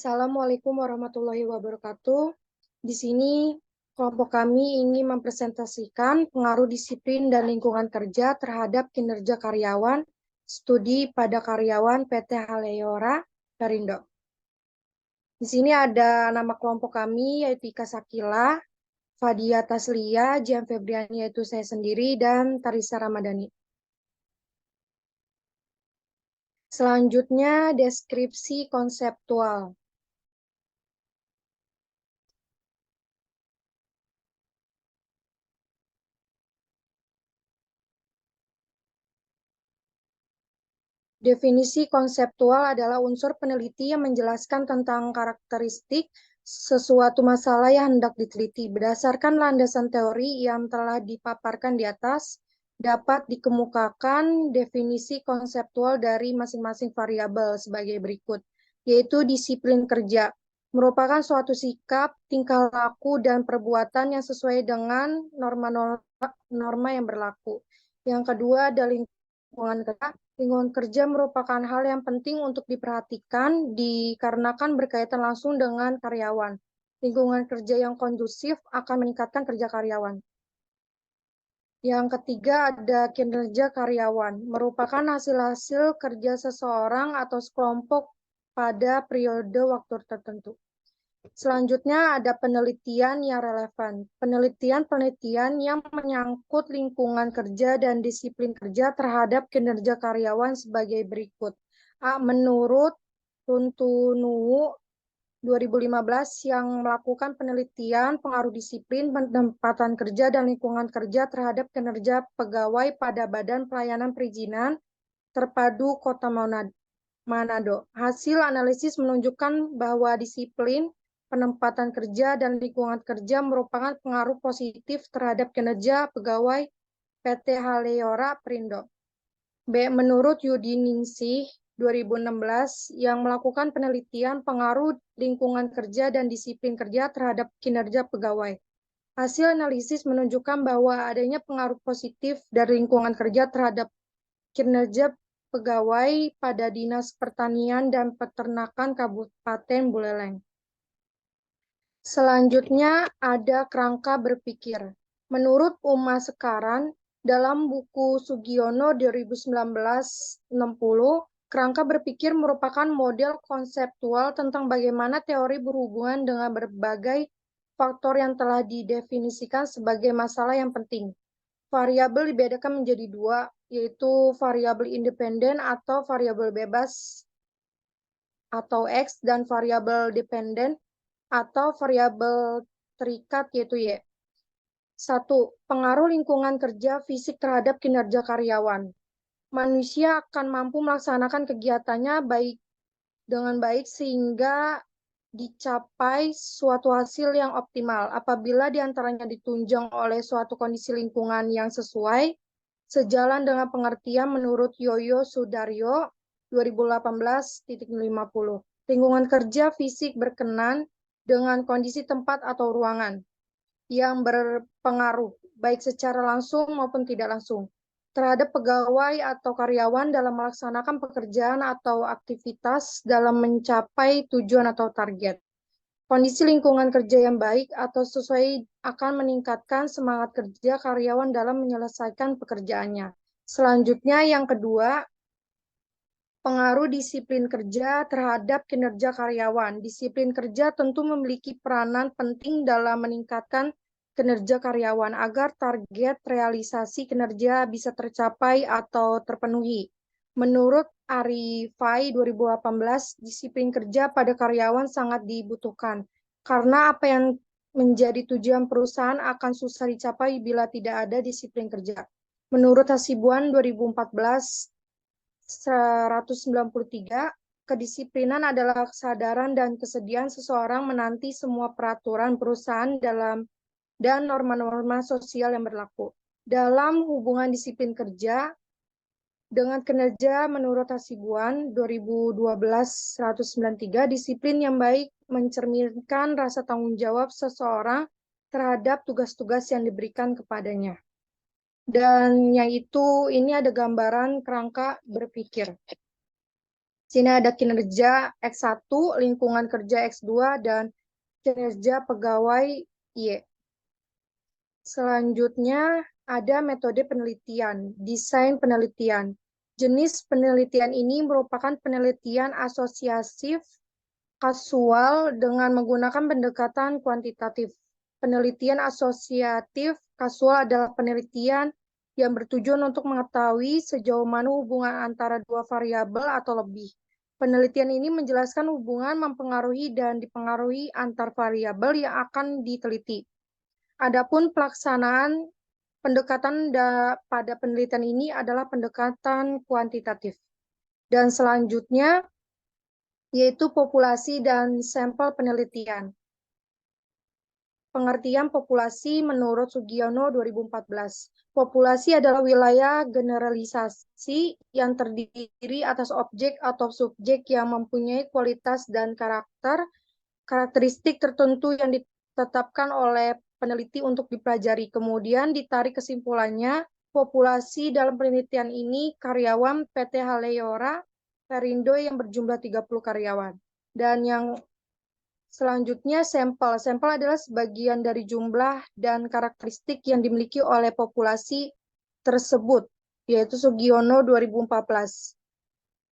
Assalamualaikum warahmatullahi wabarakatuh. Di sini kelompok kami ingin mempresentasikan pengaruh disiplin dan lingkungan kerja terhadap kinerja karyawan, studi pada karyawan PT Haleora, Perindo. Di sini ada nama kelompok kami, yaitu Ika Sakila, Fadia Taslia, Jian Febriani, yaitu saya sendiri, dan Tarisa Ramadhani. Selanjutnya, deskripsi konseptual. Definisi konseptual adalah unsur peneliti yang menjelaskan tentang karakteristik sesuatu masalah yang hendak diteliti. Berdasarkan landasan teori yang telah dipaparkan di atas, dapat dikemukakan definisi konseptual dari masing-masing variabel sebagai berikut, yaitu disiplin kerja, merupakan suatu sikap, tingkah laku, dan perbuatan yang sesuai dengan norma yang berlaku. Yang kedua adalah lingkungan kerja. Lingkungan kerja merupakan hal yang penting untuk diperhatikan dikarenakan berkaitan langsung dengan karyawan. Lingkungan kerja yang kondusif akan meningkatkan kerja karyawan. Yang ketiga ada kinerja karyawan, merupakan hasil-hasil kerja seseorang atau sekelompok pada periode waktu tertentu. Selanjutnya ada penelitian yang relevan. Penelitian yang menyangkut lingkungan kerja dan disiplin kerja terhadap kinerja karyawan sebagai berikut. A. Menurut Runtunu 2015 yang melakukan penelitian pengaruh disiplin, penempatan kerja, dan lingkungan kerja terhadap kinerja pegawai pada Badan Pelayanan Perizinan Terpadu Kota Manado. Hasil analisis menunjukkan bahwa disiplin, penempatan kerja, dan lingkungan kerja merupakan pengaruh positif terhadap kinerja pegawai PT Haleora Perindo. B. Menurut Yudiningsih 2016 yang melakukan penelitian pengaruh lingkungan kerja dan disiplin kerja terhadap kinerja pegawai. Hasil analisis menunjukkan bahwa adanya pengaruh positif dari lingkungan kerja terhadap kinerja pegawai pada Dinas Pertanian dan Peternakan Kabupaten Buleleng. Selanjutnya ada kerangka berpikir. Menurut Uma Sekaran, dalam buku Sugiono 2019-60, kerangka berpikir merupakan model konseptual tentang bagaimana teori berhubungan dengan berbagai faktor yang telah didefinisikan sebagai masalah yang penting. Variabel dibedakan menjadi dua, yaitu variabel independen atau variabel bebas atau X, dan variabel dependen atau variabel terikat yaitu Y. 1. Pengaruh lingkungan kerja fisik terhadap kinerja karyawan. Manusia akan mampu melaksanakan kegiatannya dengan baik sehingga dicapai suatu hasil yang optimal apabila diantaranya ditunjang oleh suatu kondisi lingkungan yang sesuai, sejalan dengan pengertian menurut Yoyo Sudaryo 2018.50. Lingkungan kerja fisik berkenan dengan kondisi tempat atau ruangan yang berpengaruh, baik secara langsung maupun tidak langsung, terhadap pegawai atau karyawan dalam melaksanakan pekerjaan atau aktivitas dalam mencapai tujuan atau target. Kondisi lingkungan kerja yang baik atau sesuai akan meningkatkan semangat kerja karyawan dalam menyelesaikan pekerjaannya. Selanjutnya yang kedua, pengaruh disiplin kerja terhadap kinerja karyawan. Disiplin kerja tentu memiliki peranan penting dalam meningkatkan kinerja karyawan agar target realisasi kinerja bisa tercapai atau terpenuhi. Menurut Arifai 2018, disiplin kerja pada karyawan sangat dibutuhkan karena apa yang menjadi tujuan perusahaan akan susah dicapai bila tidak ada disiplin kerja. Menurut Hasibuan 2014, 193, kedisiplinan adalah kesadaran dan kesediaan seseorang menanti semua peraturan perusahaan dan norma-norma sosial yang berlaku. Dalam hubungan disiplin kerja dengan kinerja menurut Hasibuan 2012-193, disiplin yang baik mencerminkan rasa tanggung jawab seseorang terhadap tugas-tugas yang diberikan kepadanya. Dan yang itu, ini ada gambaran kerangka berpikir. Sini ada kinerja X1, lingkungan kerja X2, dan kinerja pegawai Y. Selanjutnya ada metode penelitian, desain penelitian. Jenis penelitian ini merupakan penelitian asosiatif kasual dengan menggunakan pendekatan kuantitatif. Penelitian asosiatif kasual adalah penelitian yang bertujuan untuk mengetahui sejauh mana hubungan antara dua variabel atau lebih. Penelitian ini menjelaskan hubungan mempengaruhi dan dipengaruhi antar variabel yang akan diteliti. Adapun pelaksanaan pendekatan pada penelitian ini adalah pendekatan kuantitatif. Dan selanjutnya yaitu populasi dan sampel penelitian. Pengertian populasi menurut Sugiono 2014. Populasi adalah wilayah generalisasi yang terdiri atas objek atau subjek yang mempunyai kualitas dan karakteristik tertentu yang ditetapkan oleh peneliti untuk dipelajari. Kemudian ditarik kesimpulannya, populasi dalam penelitian ini karyawan PT Haleora Perindo yang berjumlah 30 karyawan. Dan yang selanjutnya sampel. Sampel adalah sebagian dari jumlah dan karakteristik yang dimiliki oleh populasi tersebut, yaitu Sugiono 2014.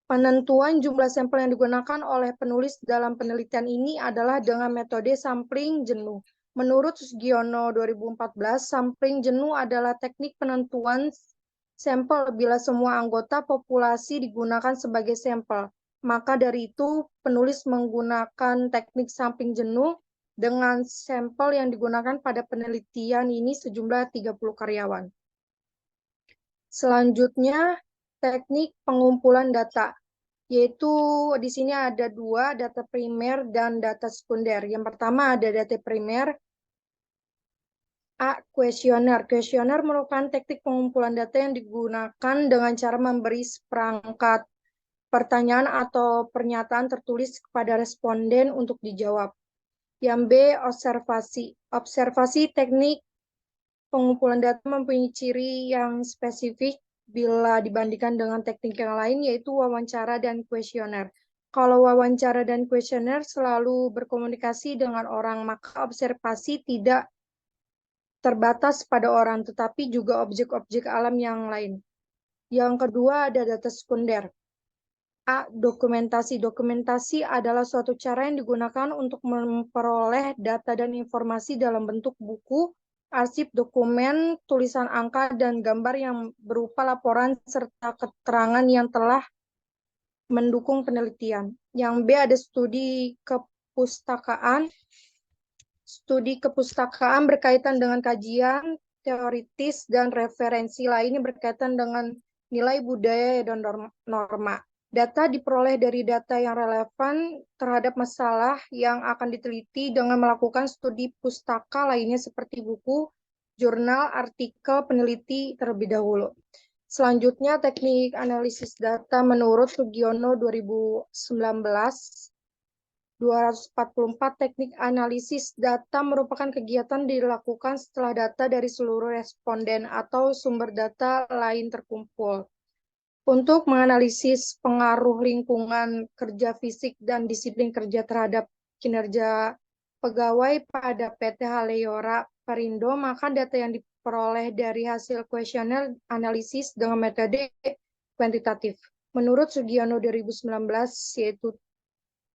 Penentuan jumlah sampel yang digunakan oleh penulis dalam penelitian ini adalah dengan metode sampling jenuh. Menurut Sugiono 2014, sampling jenuh adalah teknik penentuan sampel bila semua anggota populasi digunakan sebagai sampel. Maka dari itu, penulis menggunakan teknik sampling jenuh dengan sampel yang digunakan pada penelitian ini sejumlah 30 karyawan. Selanjutnya, teknik pengumpulan data, yaitu di sini ada dua, data primer dan data sekunder. Yang pertama ada data primer, A. Kuesioner. Kuesioner merupakan teknik pengumpulan data yang digunakan dengan cara memberi seperangkat pertanyaan atau pernyataan tertulis kepada responden untuk dijawab. Yang B. Observasi. Observasi teknik pengumpulan data mempunyai ciri yang spesifik bila dibandingkan dengan teknik yang lain, yaitu wawancara dan kuesioner. Kalau wawancara dan kuesioner selalu berkomunikasi dengan orang, maka observasi tidak terbatas pada orang, tetapi juga objek-objek alam yang lain. Yang kedua ada data sekunder. A. Dokumentasi. Dokumentasi adalah suatu cara yang digunakan untuk memperoleh data dan informasi dalam bentuk buku, arsip, dokumen, tulisan angka, dan gambar yang berupa laporan serta keterangan yang telah mendukung penelitian. Yang B ada studi kepustakaan. Studi kepustakaan berkaitan dengan kajian teoritis dan referensi lainnya berkaitan dengan nilai budaya dan norma. Data diperoleh dari data yang relevan terhadap masalah yang akan diteliti dengan melakukan studi pustaka lainnya seperti buku, jurnal, artikel peneliti terlebih dahulu. Selanjutnya, teknik analisis data menurut Sugiono 2019. 244 teknik analisis data merupakan kegiatan dilakukan setelah data dari seluruh responden atau sumber data lain terkumpul. Untuk menganalisis pengaruh lingkungan kerja fisik dan disiplin kerja terhadap kinerja pegawai pada PT Haleora Perindo, maka data yang diperoleh dari hasil kuesioner analisis dengan metode kuantitatif. Menurut Sugiono 2019, yaitu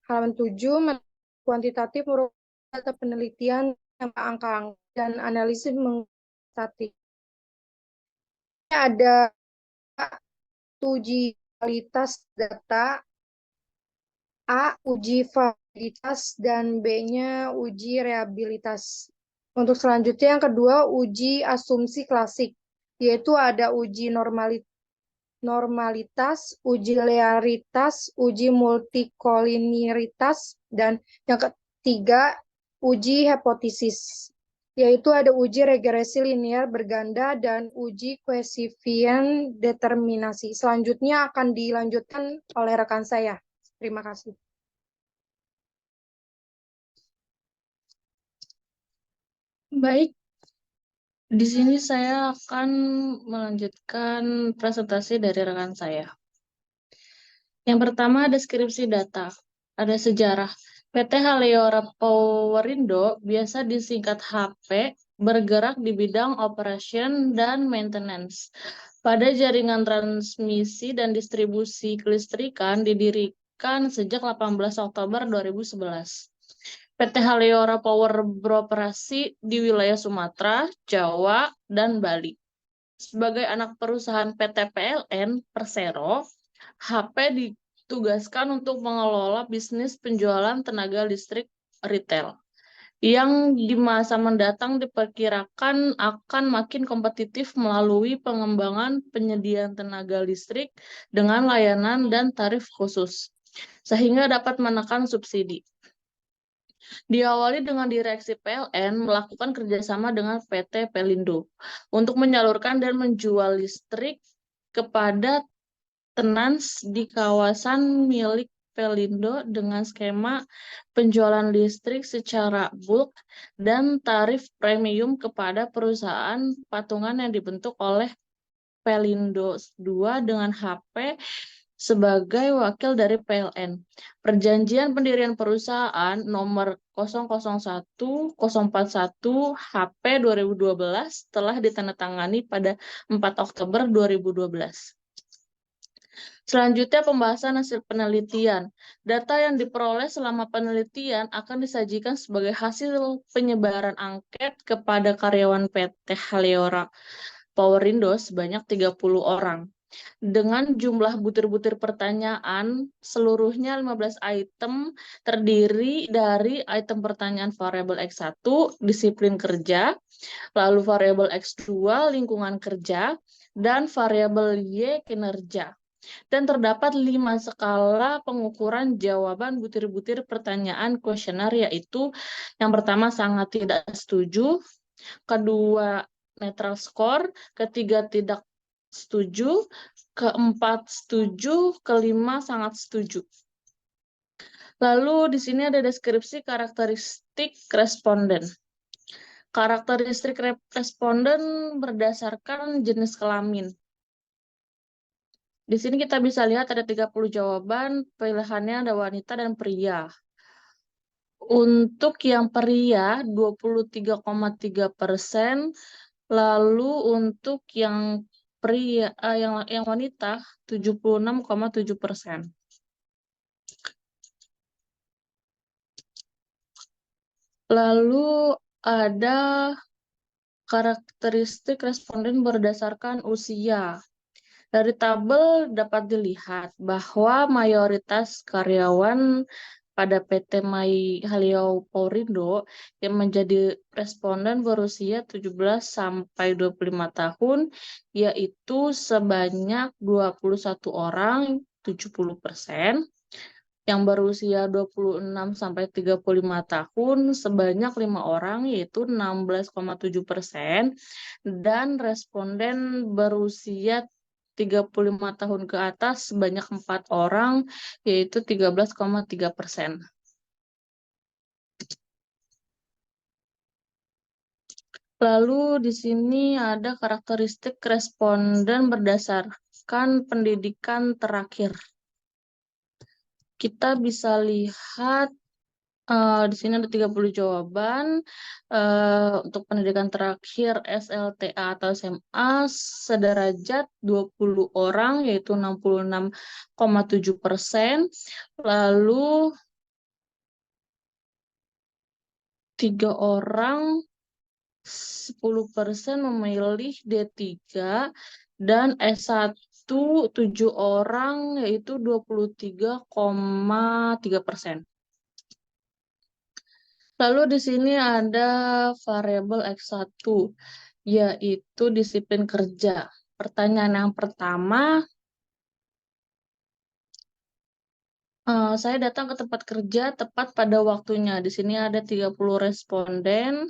halaman 7, kuantitatif merupakan data penelitian yang angka-angka dan analisis statistik. Ada uji validitas data, A. Uji validitas, dan B-nya uji reabilitas. Untuk selanjutnya yang kedua, uji asumsi klasik, yaitu ada uji normalitas, uji linearitas, uji multikoliniaritas, dan yang ketiga, uji hipotesis, yaitu ada uji regresi linear berganda dan uji koefisien determinasi. Selanjutnya akan dilanjutkan oleh rekan saya. Terima kasih. Baik, di sini saya akan melanjutkan presentasi dari rekan saya. Yang pertama, deskripsi data. Ada sejarah. PT Haleora Powerindo, biasa disingkat HP, bergerak di bidang operation dan maintenance. Pada jaringan transmisi dan distribusi kelistrikan didirikan sejak 18 Oktober 2011. PT Haleora Power beroperasi di wilayah Sumatera, Jawa, dan Bali. Sebagai anak perusahaan PT PLN Persero, HP ditugaskan untuk mengelola bisnis penjualan tenaga listrik retail yang di masa mendatang diperkirakan akan makin kompetitif melalui pengembangan penyediaan tenaga listrik dengan layanan dan tarif khusus, sehingga dapat menekan subsidi. Diawali dengan direksi PLN melakukan kerjasama dengan PT Pelindo untuk menyalurkan dan menjual listrik kepada tenans di kawasan milik Pelindo dengan skema penjualan listrik secara bulk dan tarif premium kepada perusahaan patungan yang dibentuk oleh Pelindo II dengan HP sebagai wakil dari PLN. Perjanjian pendirian perusahaan nomor 001041 HP 2012 telah ditandatangani pada 4 Oktober 2012. Selanjutnya, pembahasan hasil penelitian. Data yang diperoleh selama penelitian akan disajikan sebagai hasil penyebaran angket kepada karyawan PT Haleora Powerindo sebanyak 30 orang. Dengan jumlah butir-butir pertanyaan, seluruhnya 15 item terdiri dari item pertanyaan variabel X1, disiplin kerja, lalu variabel X2, lingkungan kerja, dan variabel Y, kinerja. Dan terdapat 5 skala pengukuran jawaban butir-butir pertanyaan kuesioner, yaitu yang pertama sangat tidak setuju, kedua netral score, ketiga tidak setuju, keempat setuju, kelima sangat setuju. Lalu di sini ada deskripsi karakteristik responden. Karakteristik responden berdasarkan jenis kelamin. Di sini kita bisa lihat ada 30 jawaban, pilihannya ada wanita dan pria. Untuk yang pria 23,3%, lalu untuk yang pria yang wanita 76,7%. Lalu ada karakteristik responden berdasarkan usia. Dari tabel dapat dilihat bahwa mayoritas karyawan pada PT Haleora Powerindo yang menjadi responden berusia 17 sampai 25 tahun, yaitu sebanyak 21 orang, 70%. Yang berusia 26 sampai 35 tahun sebanyak 5 orang, yaitu 16,7%, dan responden berusia 35 tahun ke atas sebanyak 4 orang, yaitu 13,3%. Lalu di sini ada karakteristik responden berdasarkan pendidikan terakhir. Kita bisa lihat di sini ada 30 jawaban. Untuk pendidikan terakhir SLTA atau SMA sederajat 20 orang, yaitu 66,7%. Lalu 3 orang 10% memilih D3, dan S1 7 orang, yaitu 23,3%. Lalu di sini ada variabel X1, yaitu disiplin kerja. Pertanyaan yang pertama, saya datang ke tempat kerja tepat pada waktunya. Di sini ada 30 responden.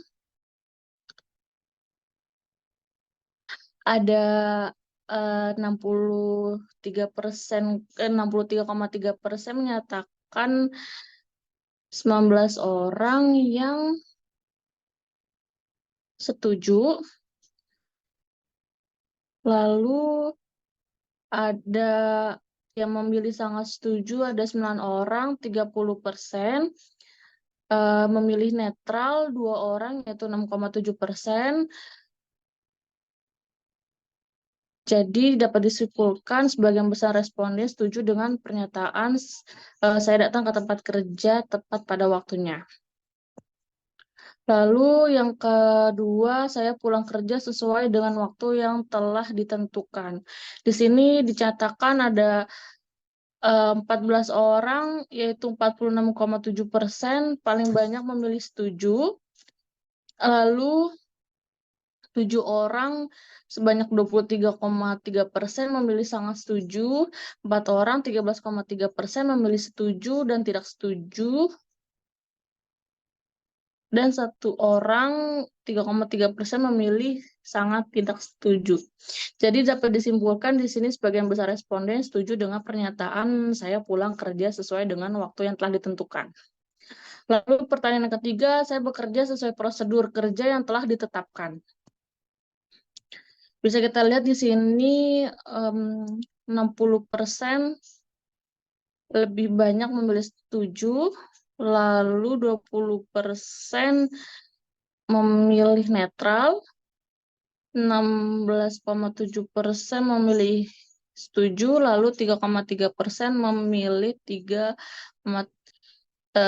Ada 63,3% menyatakan 19 orang yang setuju. Lalu ada yang memilih sangat setuju ada 9 orang, 30%. Memilih netral 2 orang, yaitu 6,7%. Jadi dapat disimpulkan sebagian besar responden setuju dengan pernyataan saya datang ke tempat kerja tepat pada waktunya. Lalu yang kedua, saya pulang kerja sesuai dengan waktu yang telah ditentukan. Di sini dicatatkan ada 14 orang, yaitu 46,7%, paling banyak memilih setuju. Lalu 7 orang sebanyak 23,3% memilih sangat setuju, 4 orang 13,3% memilih setuju dan tidak setuju, dan 1 orang 3,3% memilih sangat tidak setuju. Jadi dapat disimpulkan di sini sebagian besar responden setuju dengan pernyataan saya pulang kerja sesuai dengan waktu yang telah ditentukan. Lalu pertanyaan yang ketiga, saya bekerja sesuai prosedur kerja yang telah ditetapkan. Bisa kita lihat di sini 60% lebih banyak memilih setuju, lalu 20% memilih netral, 16,7% memilih setuju, lalu 3,3%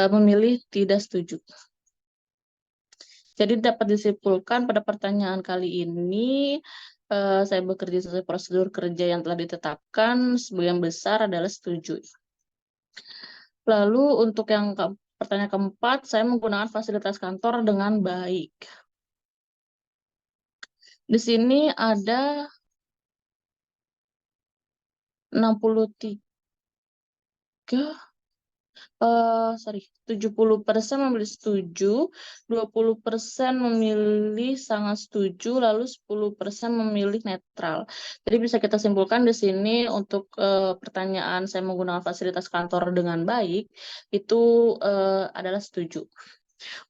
memilih tidak setuju. Jadi dapat disimpulkan pada pertanyaan kali ini, saya bekerja sesuai prosedur kerja yang telah ditetapkan, sebagian besar adalah setuju. Lalu untuk yang pertanyaan keempat, saya menggunakan fasilitas kantor dengan baik. Di sini ada 70% memilih setuju, 20% memilih sangat setuju, lalu 10% memilih netral. Jadi bisa kita simpulkan di sini untuk pertanyaan saya menggunakan fasilitas kantor dengan baik, itu adalah setuju.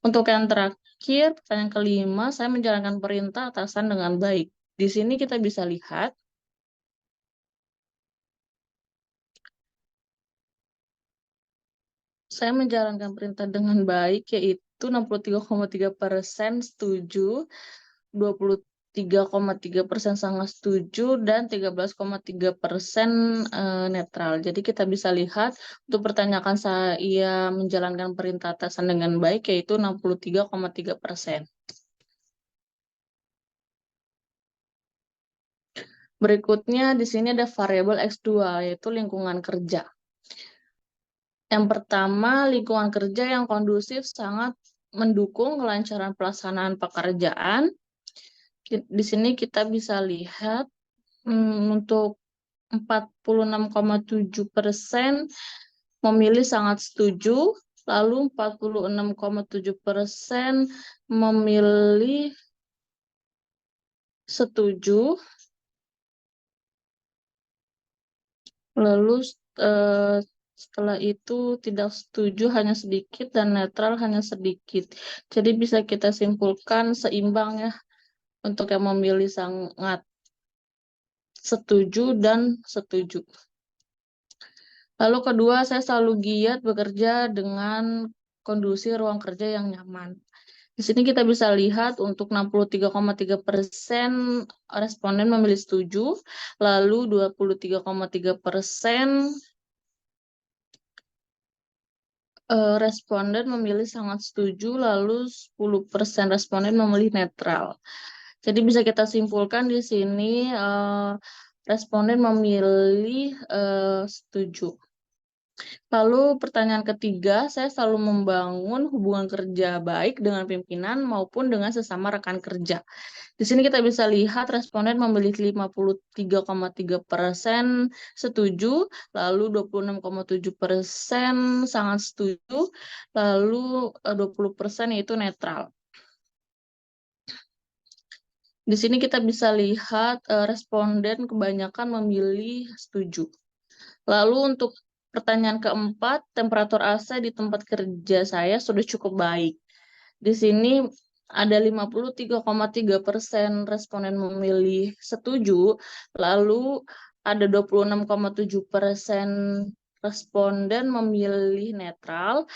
Untuk yang terakhir, pertanyaan kelima, saya menjalankan perintah atasan dengan baik. Di sini kita bisa lihat saya menjalankan perintah dengan baik, yaitu 63,3% setuju, 23,3% sangat setuju, dan 13,3% netral. Jadi kita bisa lihat untuk pertanyaan saya menjalankan perintah atasan dengan baik, yaitu 63,3%. Berikutnya di sini ada variabel X2, yaitu lingkungan kerja. Yang pertama, lingkungan kerja yang kondusif sangat mendukung kelancaran pelaksanaan pekerjaan. Di sini kita bisa lihat untuk 46,7% memilih sangat setuju, lalu 46,7% memilih setuju, lalu setelah itu tidak setuju hanya sedikit dan netral hanya sedikit. Jadi bisa kita simpulkan seimbang ya untuk yang memilih sangat setuju dan setuju. Lalu kedua, saya selalu giat bekerja dengan kondisi ruang kerja yang nyaman. Di sini kita bisa lihat untuk 63,3% responden memilih setuju, lalu 23,3% responden memilih sangat setuju, lalu 10% responden memilih netral. Jadi bisa kita simpulkan di sini responden memilih setuju. Lalu pertanyaan ketiga, saya selalu membangun hubungan kerja baik dengan pimpinan maupun dengan sesama rekan kerja. Di sini kita bisa lihat responden memilih 53,3% setuju, lalu 26,7% sangat setuju, lalu 20% yaitu netral. Di sini kita bisa lihat responden kebanyakan memilih setuju. Lalu untuk pertanyaan keempat, temperatur AC di tempat kerja saya sudah cukup baik. Di sini ada 53,3% responden memilih setuju, lalu ada 26,7% responden memilih netral,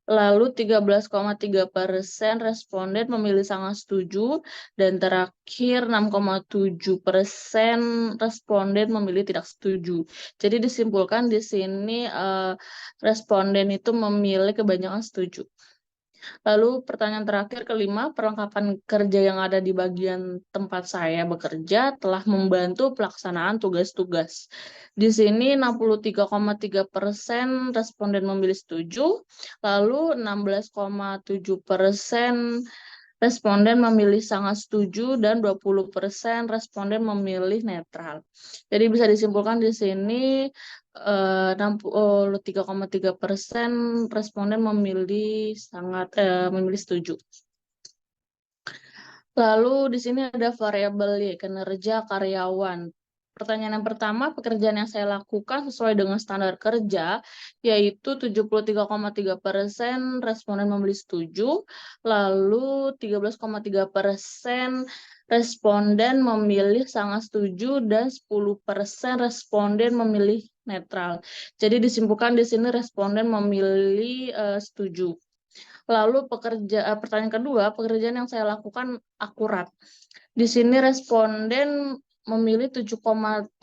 lalu 13,3% responden memilih sangat setuju, dan terakhir 6,7% responden memilih tidak setuju. Jadi disimpulkan di sini responden itu memilih kebanyakan setuju. Lalu pertanyaan terakhir kelima, perlengkapan kerja yang ada di bagian tempat saya bekerja telah membantu pelaksanaan tugas-tugas. Di sini 63,3% responden memilih setuju, lalu 16,7% responden memilih sangat setuju, dan 20% responden memilih netral. Jadi bisa disimpulkan di sini 63,3% responden memilih setuju. Lalu di sini ada variabel Y, kinerja karyawan. Pertanyaan yang pertama, pekerjaan yang saya lakukan sesuai dengan standar kerja, yaitu 73,3% responden memilih setuju, lalu 13,3% responden memilih sangat setuju, dan 10% responden memilih netral. Jadi disimpulkan di sini responden memilih setuju. Lalu pertanyaan kedua, pekerjaan yang saya lakukan akurat. Di sini responden memilih 73,3%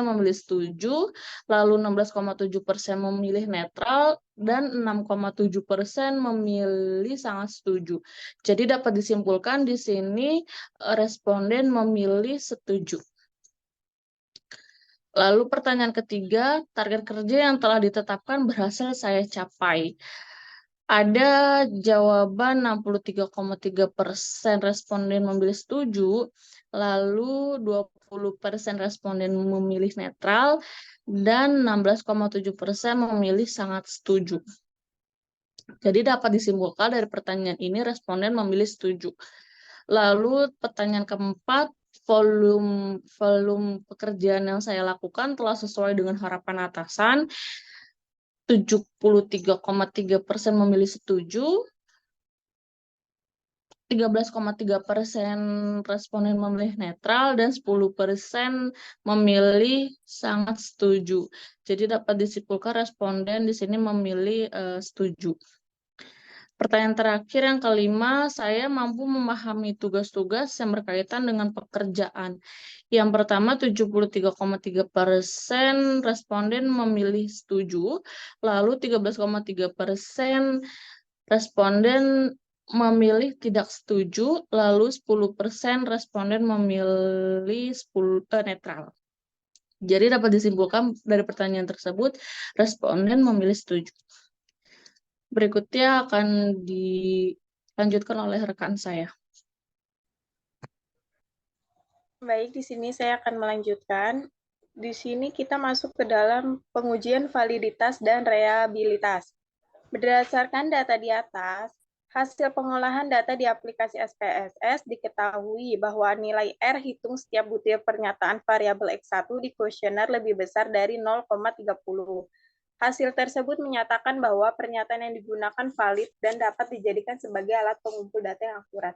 memilih setuju, lalu 16,7% memilih netral, dan 6,7% memilih sangat setuju. Jadi dapat disimpulkan di sini responden memilih setuju. Lalu pertanyaan ketiga, target kerja yang telah ditetapkan berhasil saya capai. Ada jawaban 63,3% responden memilih setuju, lalu 20% responden memilih netral, dan 16,7% memilih sangat setuju. Jadi dapat disimpulkan dari pertanyaan ini responden memilih setuju. Lalu pertanyaan keempat, volume pekerjaan yang saya lakukan telah sesuai dengan harapan atasan. 73,3% memilih setuju, 13,3% responden memilih netral, dan 10% memilih sangat setuju. Jadi dapat disimpulkan responden di sini memilih setuju. Pertanyaan terakhir yang kelima, saya mampu memahami tugas-tugas yang berkaitan dengan pekerjaan. Yang pertama, 73,3% responden memilih setuju, lalu 13,3% responden memilih tidak setuju, lalu 10% responden memilih netral. Jadi dapat disimpulkan dari pertanyaan tersebut, responden memilih setuju. Berikutnya akan dilanjutkan oleh rekan saya. Baik, di sini saya akan melanjutkan. Di sini kita masuk ke dalam pengujian validitas dan reliabilitas. Berdasarkan data di atas, hasil pengolahan data di aplikasi SPSS diketahui bahwa nilai R hitung setiap butir pernyataan variabel X1 di kuesioner lebih besar dari 0,30. Hasil tersebut menyatakan bahwa pernyataan yang digunakan valid dan dapat dijadikan sebagai alat pengumpul data yang akurat.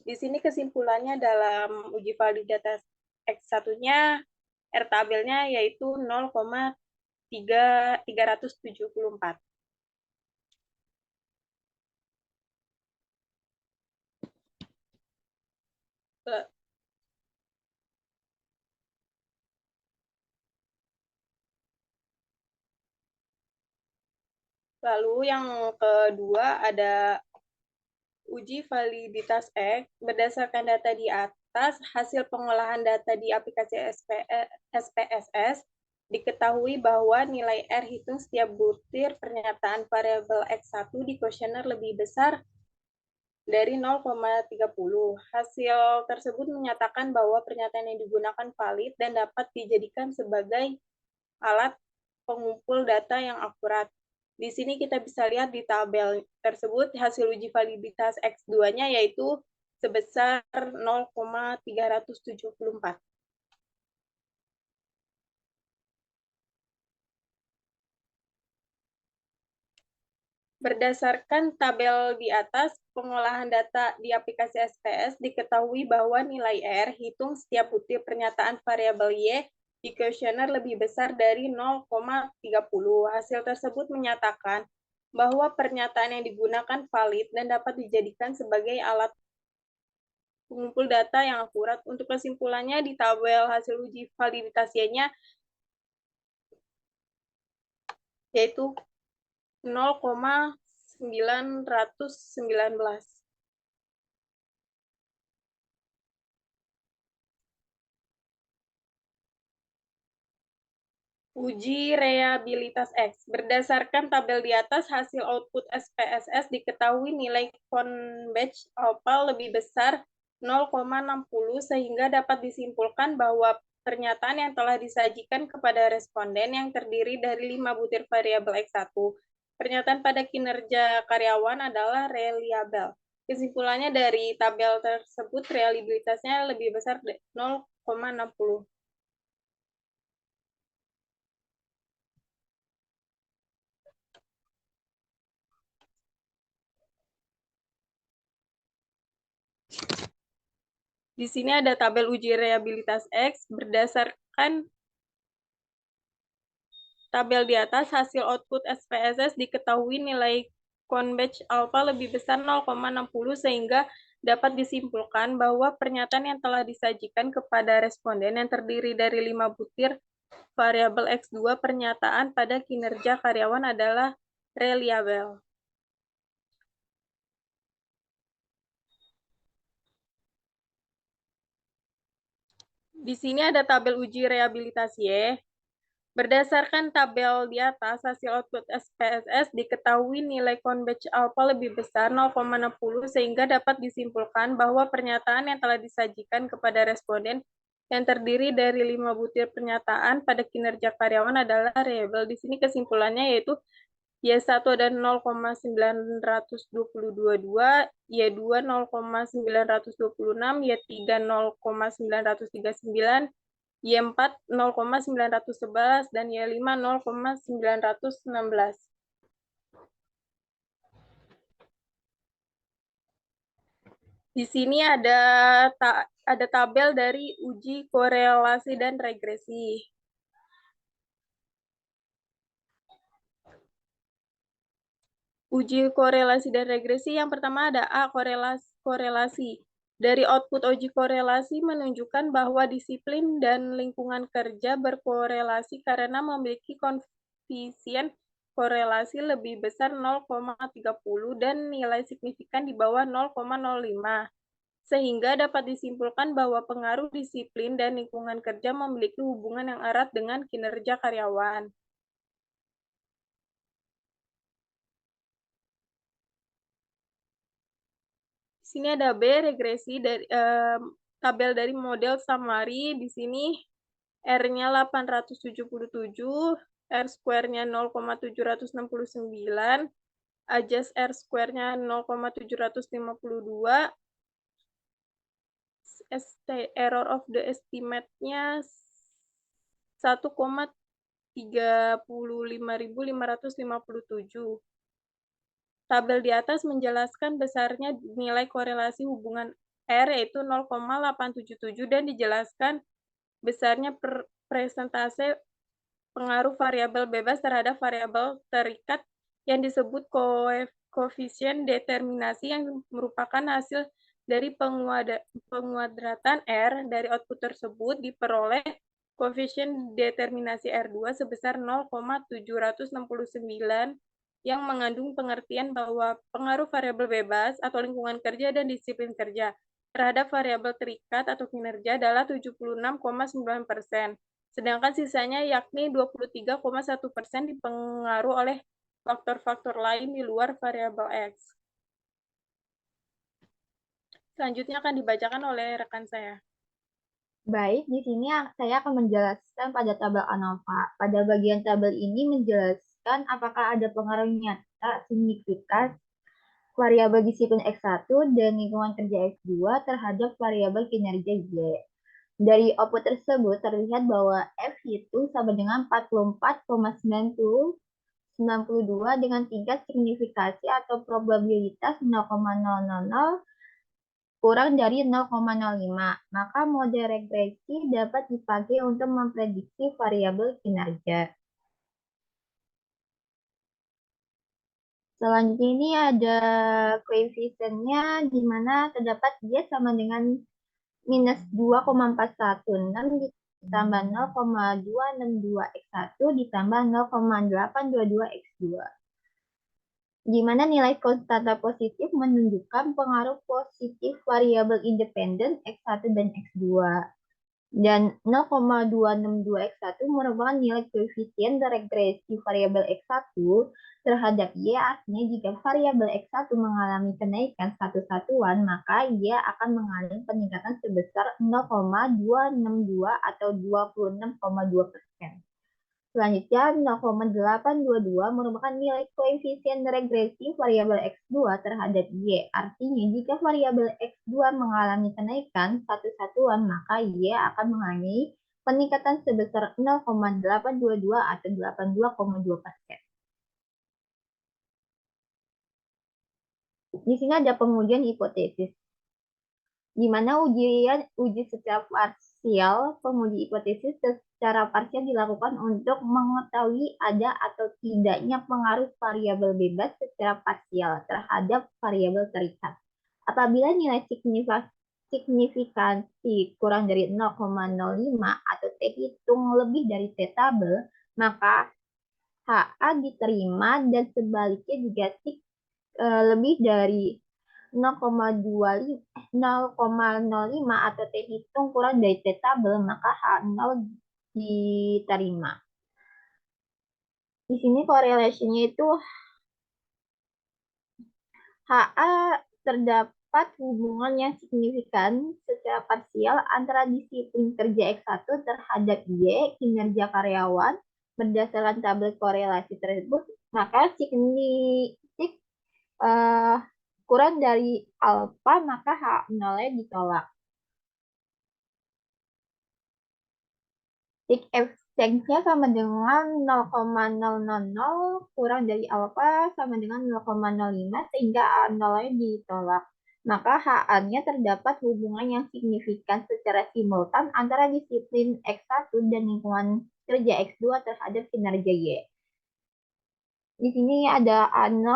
Di sini kesimpulannya dalam uji validitas X1-nya, R tabelnya yaitu 0,374. Lalu yang kedua ada uji validitas X. Berdasarkan data di atas, hasil pengolahan data di aplikasi SPSS diketahui bahwa nilai R hitung setiap butir pernyataan variabel X1 di kuesioner lebih besar dari 0,30. Hasil tersebut menyatakan bahwa pernyataan yang digunakan valid dan dapat dijadikan sebagai alat pengumpul data yang akurat. Di sini kita bisa lihat di tabel tersebut hasil uji validitas X2-nya yaitu sebesar 0,374. Berdasarkan tabel di atas, pengolahan data di aplikasi SPS diketahui bahwa nilai R hitung setiap butir pernyataan variabel Y di kuesioner lebih besar dari 0,30. Hasil tersebut menyatakan bahwa pernyataan yang digunakan valid dan dapat dijadikan sebagai alat pengumpul data yang akurat. Untuk kesimpulannya, di tabel hasil uji validitasnya yaitu 0,919. Uji reabilitas X. Berdasarkan tabel di atas, hasil output SPSS diketahui nilai convex alpha lebih besar 0,60 sehingga dapat disimpulkan bahwa pernyataan yang telah disajikan kepada responden yang terdiri dari 5 butir variabel X1. Pernyataan pada kinerja karyawan adalah reliable. Kesimpulannya dari tabel tersebut, reliabilitasnya lebih besar 0,60. Di sini ada tabel uji reabilitas X. Berdasarkan tabel di atas, hasil output SPSS diketahui nilai convex alpha lebih besar 0,60 sehingga dapat disimpulkan bahwa pernyataan yang telah disajikan kepada responden yang terdiri dari 5 butir variabel X2 pernyataan pada kinerja karyawan adalah reliable. Di sini ada tabel uji reabilitas Y. Berdasarkan tabel di atas, hasil output SPSS diketahui nilai convex alpha lebih besar 0,60 sehingga dapat disimpulkan bahwa pernyataan yang telah disajikan kepada responden yang terdiri dari 5 butir pernyataan pada kinerja karyawan adalah reliable. Di sini kesimpulannya yaitu Y1 ada 0,922, Y2 0,926, Y3 0,939, Y4 0,911 dan Y5 0,916. Di sini ada tabel dari uji korelasi dan regresi. Uji korelasi dan regresi yang pertama ada A, korelasi. Dari output uji korelasi menunjukkan bahwa disiplin dan lingkungan kerja berkorelasi karena memiliki koefisien korelasi lebih besar 0,30 dan nilai signifikan di bawah 0,05. Sehingga dapat disimpulkan bahwa pengaruh disiplin dan lingkungan kerja memiliki hubungan yang erat dengan kinerja karyawan. Di sini ada B, regresi dari tabel dari model summary. Di sini R-nya 877, R square-nya 0,769, adjust R square-nya 0,752, error of the estimate-nya 1,35557. Tabel di atas menjelaskan besarnya nilai korelasi hubungan R yaitu 0,877 dan dijelaskan besarnya persentase pengaruh variabel bebas terhadap variabel terikat yang disebut koefisien determinasi yang merupakan hasil dari penguadratan R dari output tersebut diperoleh koefisien determinasi R2 sebesar 0,769 yang mengandung pengertian bahwa pengaruh variabel bebas atau lingkungan kerja dan disiplin kerja terhadap variabel terikat atau kinerja adalah 76,9%. Sedangkan sisanya yakni 23,1% dipengaruhi oleh faktor-faktor lain di luar variabel X. Selanjutnya akan dibacakan oleh rekan saya. Baik, di sini saya akan menjelaskan pada tabel ANOVA. Pada bagian tabel ini menjelaskan apakah ada pengaruh nyata signifikan variabel disiplin X1 dan lingkungan kerja X2 terhadap variabel kinerja Y. Dari output tersebut terlihat bahwa F itu sama dengan 44,90 92 dengan tingkat signifikasi atau probabilitas 0,000 kurang dari 0,05. Maka model regresi dapat dipakai untuk memprediksi variabel kinerja. Selanjutnya ini ada koefisiennya di mana terdapat dia sama dengan minus 2,416 ditambah 0,262x1 ditambah 0,822x2. Di mana nilai konstanta positif menunjukkan pengaruh positif variabel independen x1 dan x2. Dan 0,262x1 merupakan nilai koefisien regresi variabel x1 terhadap y, artinya jika variabel x1 mengalami kenaikan satu satuan, maka y akan mengalami peningkatan sebesar 0,262 atau 26,2%. Selanjutnya, 0,822 merupakan nilai koefisien regresi variabel x2 terhadap y. Artinya, jika variabel x2 mengalami kenaikan satu satuan, maka y akan mengalami peningkatan sebesar 0,822 atau 82,2%. Di sini ada pengujian hipotesis, di mana uji secara parsial, penguji hipotesis secara parsial dilakukan untuk mengetahui ada atau tidaknya pengaruh variabel bebas secara parsial terhadap variabel terikat. Apabila nilai signifikansi kurang dari 0,05 atau T hitung lebih dari T tabel, maka HA diterima dan sebaliknya jika lebih dari 0,05 atau T hitung kurang dari T tabel, maka H0 diterima. Di sini correlation-nya itu HA terdapat hubungan yang signifikan secara parsial antara disiplin kerja X1 terhadap Y, kinerja karyawan, berdasarkan tabel korelasi tersebut, maka signifikan kurang dari alfa, maka H0-nya ditolak. X-nya sama dengan 0,000 kurang dari alfa sama dengan 0,05 sehingga A0-nya ditolak. Maka HA-nya terdapat hubungan yang signifikan secara simultan antara disiplin X1 dan lingkungan kerja X2 terhadap kinerja Y. Di sini ada A0,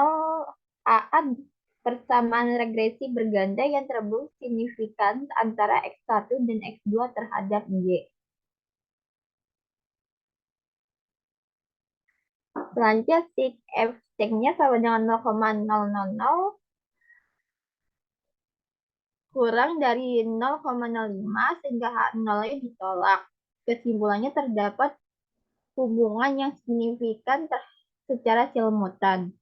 AA persamaan regresi berganda yang terbukti signifikan antara X1 dan X2 terhadap Y. Selanjutnya sig F-nya sama dengan 0,000 kurang dari 0,05 sehingga H0-nya ditolak. Kesimpulannya terdapat hubungan yang signifikan secara simultan.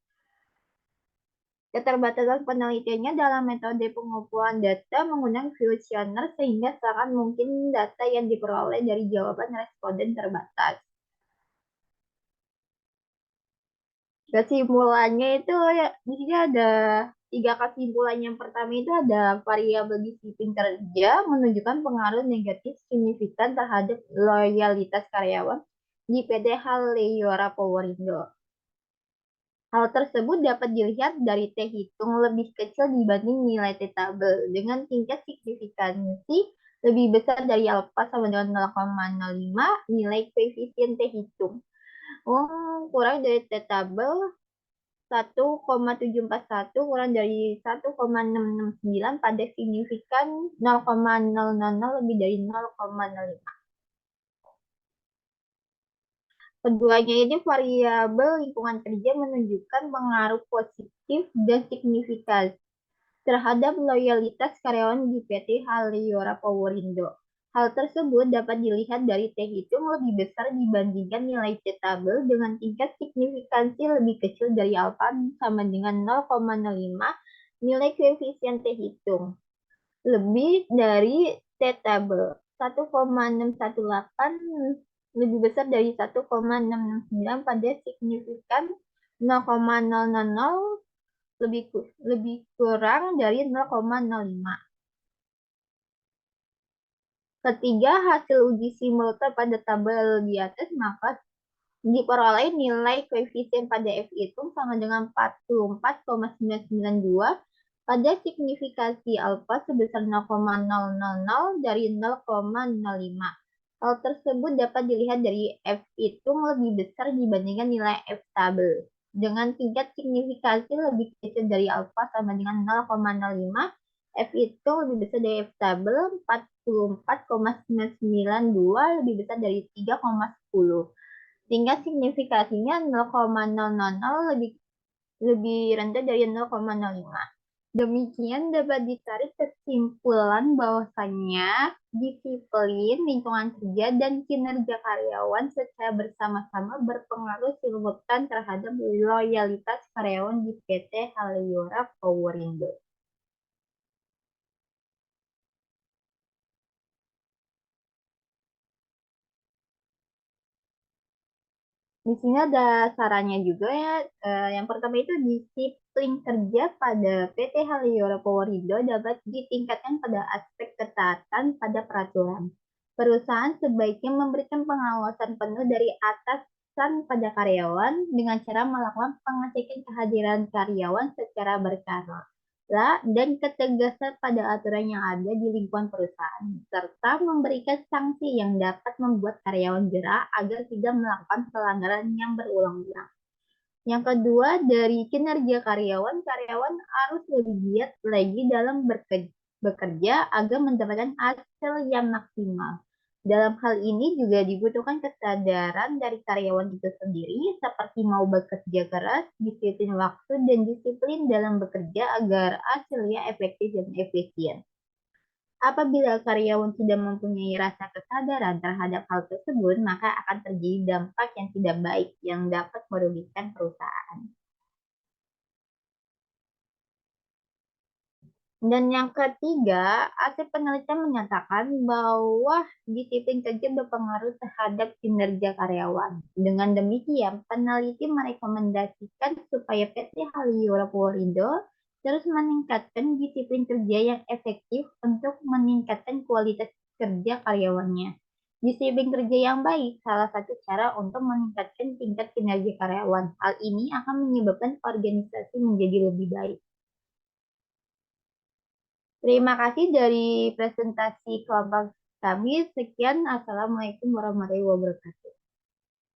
Keterbatasan penelitiannya dalam metode pengumpulan data menggunakan questionnaire sehingga sangat mungkin data yang diperoleh dari jawaban responden terbatas. Kesimpulannya itu ya, di sini ada 3 kesimpulan. Yang pertama itu ada variabel disiplin kerja menunjukkan pengaruh negatif signifikan terhadap loyalitas karyawan di PT Haleora Powerindo. Hal tersebut dapat dilihat dari T hitung lebih kecil dibanding nilai T tabel dengan tingkat signifikansi lebih besar dari alfa sama dengan 0,05 nilai koefisien T hitung. Kurang dari T tabel 1,741 kurang dari 1,669 pada signifikan 0,000 lebih dari 0,05. Keduanya ini variabel lingkungan kerja menunjukkan pengaruh positif dan signifikan terhadap loyalitas karyawan di PT Haleora Powerindo. Hal tersebut dapat dilihat dari T hitung lebih besar dibandingkan nilai T tabel dengan tingkat signifikansi lebih kecil dari alfa sama dengan 0,05 nilai koefisien T hitung lebih dari T tabel 1,618 lebih besar dari 1,669 pada signifikan 0,000 lebih kurang dari 0,05. Ketiga, hasil uji simultan pada tabel di atas, maka Diperoleh nilai koefisien pada F hitung sama dengan 44,992 pada signifikasi alfa sebesar 0,000 dari 0,05. Hal tersebut dapat dilihat dari F hitung lebih besar dibandingkan nilai F tabel. Dengan tingkat signifikasi lebih kecil dari alfa sama dengan 0,05, F hitung lebih besar dari F tabel 44,992 lebih besar dari 3,10. Tingkat signifikasinya 0,000 lebih rendah dari 0,05. Demikian dapat ditarik kesimpulan bahwasannya disiplin lingkungan kerja dan kinerja karyawan secara bersama-sama berpengaruh signifikan terhadap loyalitas karyawan di PT Haliora Powerindo. Di sini ada sarannya juga ya. Yang pertama itu disiplin kerja pada PT Haliora Powerindo dapat ditingkatkan pada aspek ketaatan pada peraturan. Perusahaan sebaiknya memberikan pengawasan penuh dari atasan pada karyawan dengan cara melakukan pengecekan kehadiran karyawan secara berkala dan ketegasan pada aturan yang ada di lingkungan perusahaan, serta memberikan sanksi yang dapat membuat karyawan jera agar tidak melakukan pelanggaran yang berulang-ulang. Yang kedua, dari kinerja karyawan, karyawan harus lebih giat lagi dalam bekerja agar mendapatkan hasil yang maksimal. Dalam hal ini juga dibutuhkan kesadaran dari karyawan itu sendiri, seperti mau bekerja keras, disiplin waktu, dan disiplin dalam bekerja agar hasilnya efektif dan efisien. Apabila karyawan sudah mempunyai rasa kesadaran terhadap hal tersebut, maka akan terjadi dampak yang tidak baik yang dapat merugikan perusahaan. Dan yang ketiga, hasil penelitian menyatakan bahwa disiplin kerja berpengaruh terhadap kinerja karyawan. Dengan demikian, peneliti merekomendasikan supaya PT Haliora Powerindo terus meningkatkan disiplin kerja yang efektif untuk meningkatkan kualitas kerja karyawannya. Disiplin kerja yang baik salah satu cara untuk meningkatkan tingkat kinerja karyawan. Hal ini akan menyebabkan organisasi menjadi lebih baik. Terima kasih dari presentasi kelompok kami. Sekian, Assalamualaikum warahmatullahi wabarakatuh.